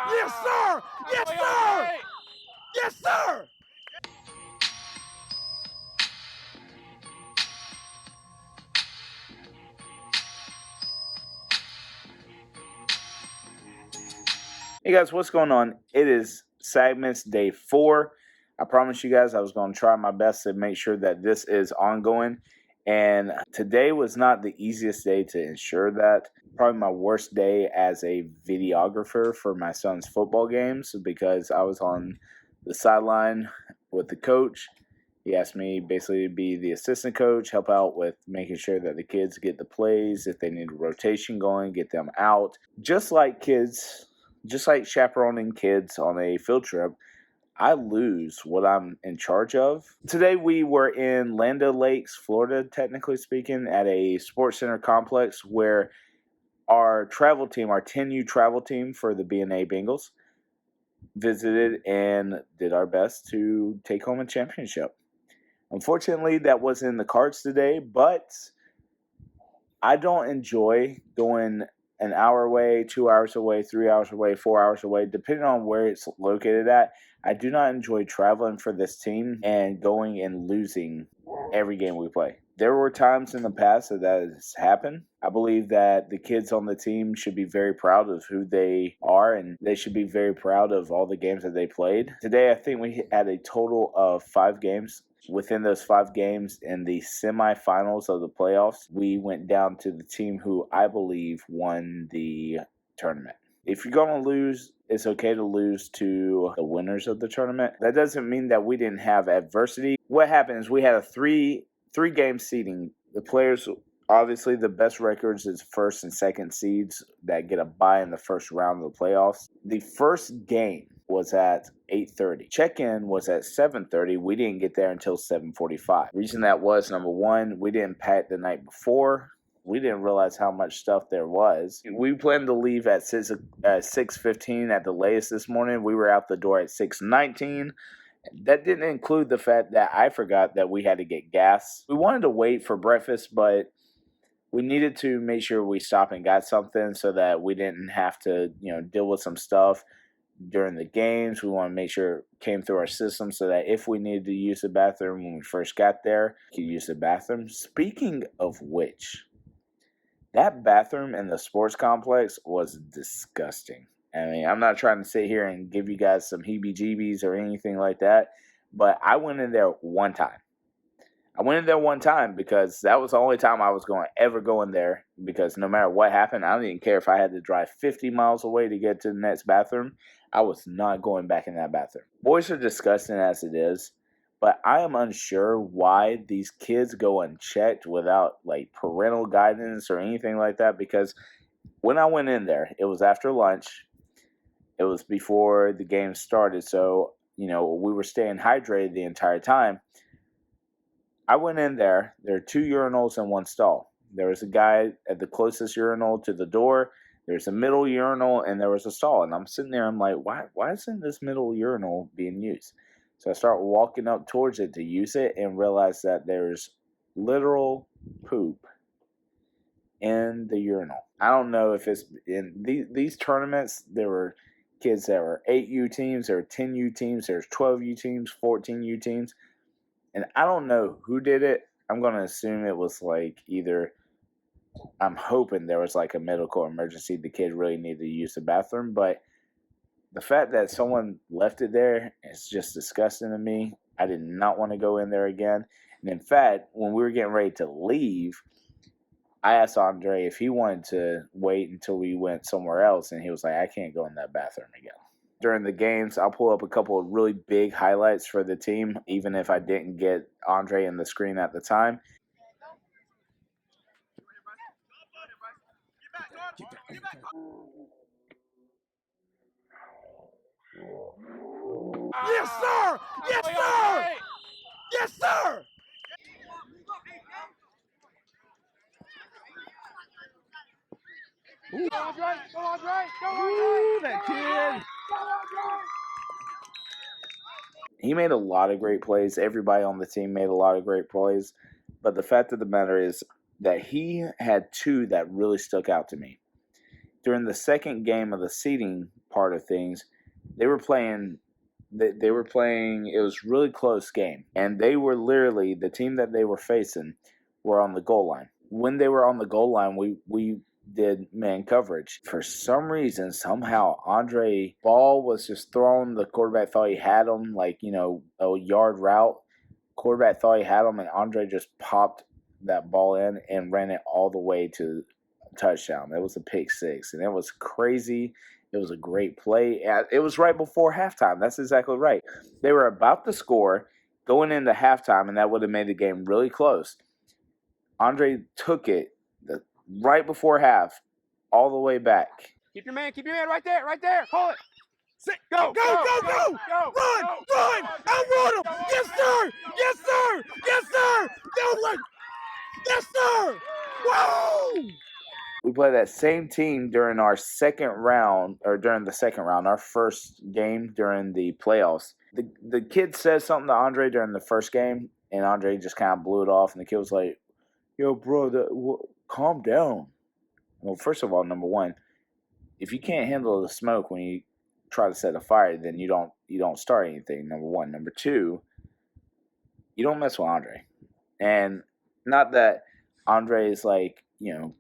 Yes, sir! Yes, sir! Yes, sir! Hey guys, what's going on? It is SAGMAS Day 4. I promised you guys I was going to try my best to make sure that this is ongoing. And today was not the easiest day to ensure that. Probably my worst day as a videographer for my son's football games because I was on the sideline with the coach. He asked me basically to be the assistant coach, help out with making sure that the kids get the plays, if they need a rotation going, get them out. Just like chaperoning kids on a field trip, I lose what I'm in charge of. Today we were in Land O'Lakes, Florida, technically speaking, at a sports center complex where our travel team, our 10U travel team for the B&A Bengals, visited and did our best to take home a championship. Unfortunately, that wasn't in the cards today, but I don't enjoy going an hour away, 2 hours away, 3 hours away, 4 hours away, depending on where it's located at. I do not enjoy traveling for this team and going and losing every game we play. There were times in the past that has happened. I believe that the kids on the team should be very proud of who they are, and they should be very proud of all the games that they played. Today, I think we had a total of 5 games. Within those 5 games in the semifinals of the playoffs, we went down to the team who I believe won the tournament. If you're going to lose, it's okay to lose to the winners of the tournament. That doesn't mean that we didn't have adversity. What happened is we had a three-game seeding. The players, obviously the best records is first and second seeds that get a bye in the first round of the playoffs. The first game was at 8:30. Check-in was at 7:30. We didn't get there until 7:45. Reason that was, number one, we didn't pack the night before. We didn't realize how much stuff there was. We planned to leave at 6:15 at the latest this morning. We were out the door at 6:19. That didn't include the fact that I forgot that we had to get gas. We wanted to wait for breakfast, but we needed to make sure we stopped and got something so that we didn't have to, deal with some stuff during the games. We want to make sure it came through our system so that if we needed to use the bathroom when we first got there, we could use the bathroom. Speaking of which, that bathroom in the sports complex was disgusting. I mean, I'm not trying to sit here and give you guys some heebie-jeebies or anything like that, but I went in there one time. I went in there one time because that was the only time I was going to ever go in there, because no matter what happened, I didn't care if I had to drive 50 miles away to get to the next bathroom. I was not going back in that bathroom. Boys are disgusting as it is, but I am unsure why these kids go unchecked without parental guidance or anything like that, because when I went in there, it was after lunch. It was before the game started, so we were staying hydrated the entire time. I went in there. There are 2 urinals in one stall. There was a guy at the closest urinal to the door. There's a middle urinal, and there was a stall. And I'm sitting there, I'm like, why isn't this middle urinal being used? So I start walking up towards it to use it and realize that there's literal poop in the urinal. I don't know if it's in these tournaments. There were kids that were 8U teams, there were 10U teams, there's 12U teams, 14U teams. And I don't know who did it. I'm going to assume it was I'm hoping there was a medical emergency. The kid really needed to use the bathroom. But the fact that someone left it there is just disgusting to me. I did not want to go in there again. And in fact, when we were getting ready to leave, I asked Andre if he wanted to wait until we went somewhere else. And he was like, I can't go in that bathroom again. During the games, I'll pull up a couple of really big highlights for the team, even if I didn't get Andre in the screen at the time. Yes, sir! Yes, sir! Yes, sir! Ooh, that kid! He made a lot of great plays. Everybody on the team made a lot of great plays. But the fact of the matter is, that he had two that really stuck out to me. During the second game of the seeding part of things, they were playing. They were playing. It was really close game, and they were literally the team that they were facing were on the goal line. When they were on the goal line, we did man coverage. For some reason, somehow Andre ball was just thrown. The quarterback thought he had him, like a yard route. Quarterback thought he had him, and Andre just popped that ball in and ran it all the way to touchdown. It was a pick six, and it was crazy. It was a great play. It was right before halftime. That's exactly right. They were about to score going into halftime, and that would have made the game really close. Andre took it right before half, all the way back. Keep your man right there, pull it. Go! Run! I want him! Yes, sir! Don't let... Yes, sir! Whoa! We played that same team during our second round, our first game during the playoffs. The kid said something to Andre during the first game, and Andre just kind of blew it off, and the kid was like, yo, bro, calm down. Well, first of all, number one, if you can't handle the smoke when you try to set a fire, then you don't start anything, number one. Number two, you don't mess with Andre. And not that Andre is like,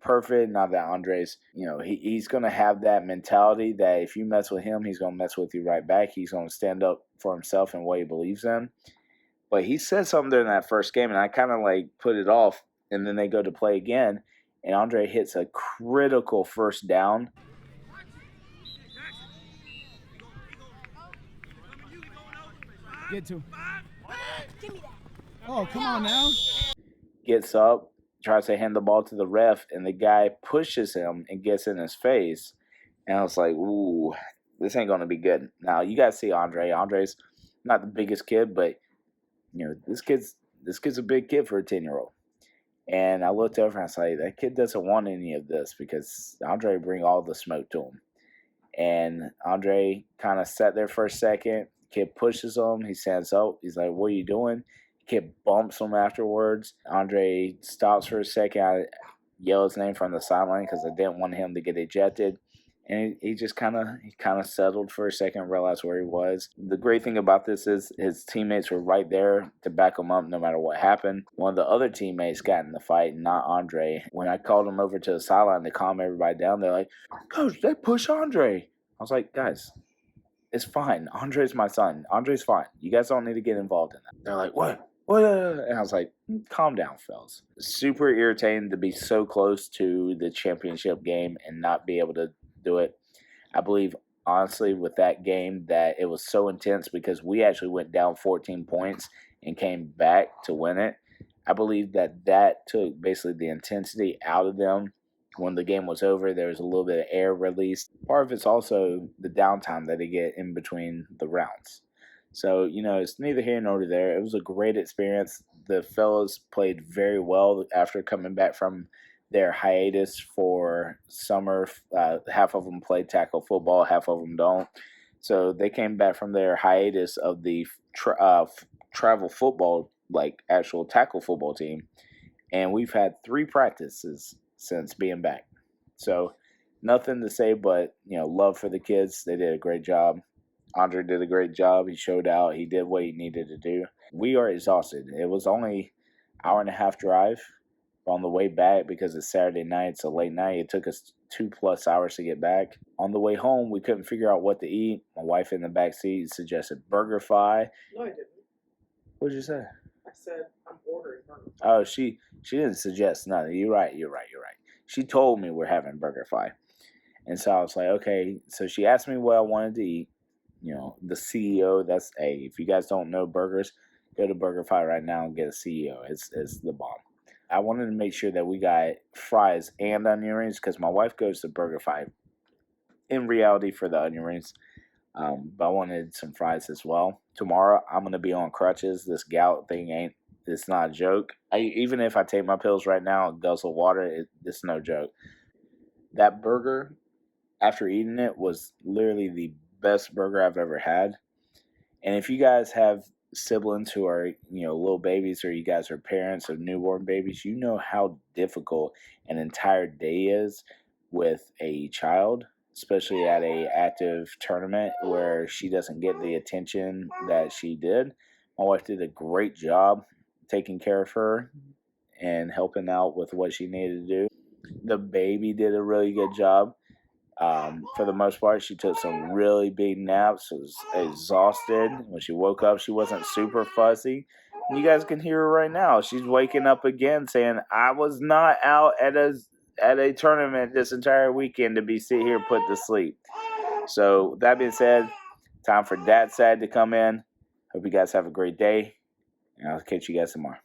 perfect, not that Andre's, he's going to have that mentality that if you mess with him, he's going to mess with you right back. He's going to stand up for himself and what he believes in. But he said something during that first game, and I kind of like put it off, and then they go to play again, and Andre hits a critical first down. Get to. Oh, come on now. Gets up, tries to hand the ball to the ref, and the guy pushes him and gets in his face. And I was like, ooh, this ain't going to be good. Now, you guys see Andre. Andre's not the biggest kid, but, this kid's a big kid for a 10-year-old. And I looked over and I was like, that kid doesn't want any of this because Andre bring all the smoke to him. And Andre kind of sat there for a second. Kid pushes him. He stands up. He's like, what are you doing? Kid bumps him afterwards. Andre stops for a second. I yell his name from the sideline because I didn't want him to get ejected. And he just kind of settled for a second, realized where he was. The great thing about this is his teammates were right there to back him up no matter what happened. One of the other teammates got in the fight, not Andre. When I called him over to the sideline to calm everybody down, they're like, Coach, they push Andre. I was like, guys, it's fine. Andre's my son. Andre's fine. You guys don't need to get involved in that. They're like, what? And I was like, calm down, fellas. Super irritating to be so close to the championship game and not be able to do it. I believe, honestly, with that game that it was so intense because we actually went down 14 points and came back to win it. I believe that took basically the intensity out of them. When the game was over, there was a little bit of air released. Part of it's also the downtime that they get in between the rounds. So, it's neither here nor there. It was a great experience. The fellas played very well after coming back from their hiatus for summer. Half of them played tackle football, half of them don't. So they came back from their hiatus of the travel football, like actual tackle football team. And we've had 3 practices since being back. So nothing to say but, love for the kids. They did a great job. Andre did a great job. He showed out. He did what he needed to do. We are exhausted. It was only an hour and a half drive on the way back because it's Saturday night. It's a late night. It took us 2+ hours to get back. On the way home, we couldn't figure out what to eat. My wife in the back seat suggested BurgerFi. No, I didn't. What did you say? I said I'm ordering BurgerFi. Oh, she didn't suggest nothing. You're right. She told me we're having BurgerFi. And so I was like, okay. So she asked me what I wanted to eat. The CEO, if you guys don't know burgers, go to BurgerFi right now and get a CEO. It's the bomb. I wanted to make sure that we got fries and onion rings because my wife goes to BurgerFi in reality for the onion rings. But I wanted some fries as well. Tomorrow, I'm going to be on crutches. This gout thing it's not a joke. Even if I take my pills right now and guzzle water, it's no joke. That burger, after eating it, was literally the best burger I've ever had. And if you guys have siblings who are, little babies, or you guys are parents of newborn babies, you know how difficult an entire day is with a child, especially at a active tournament where she doesn't get the attention that she did. My wife did a great job taking care of her and helping out with what she needed to do. The baby did a really good job. For the most part, she took some really big naps, was exhausted. When she woke up, she wasn't super fussy. And you guys can hear her right now. She's waking up again saying, I was not out at a tournament this entire weekend to be sit here put to sleep. So that being said, time for Dad Sad to come in. Hope you guys have a great day, and I'll catch you guys tomorrow.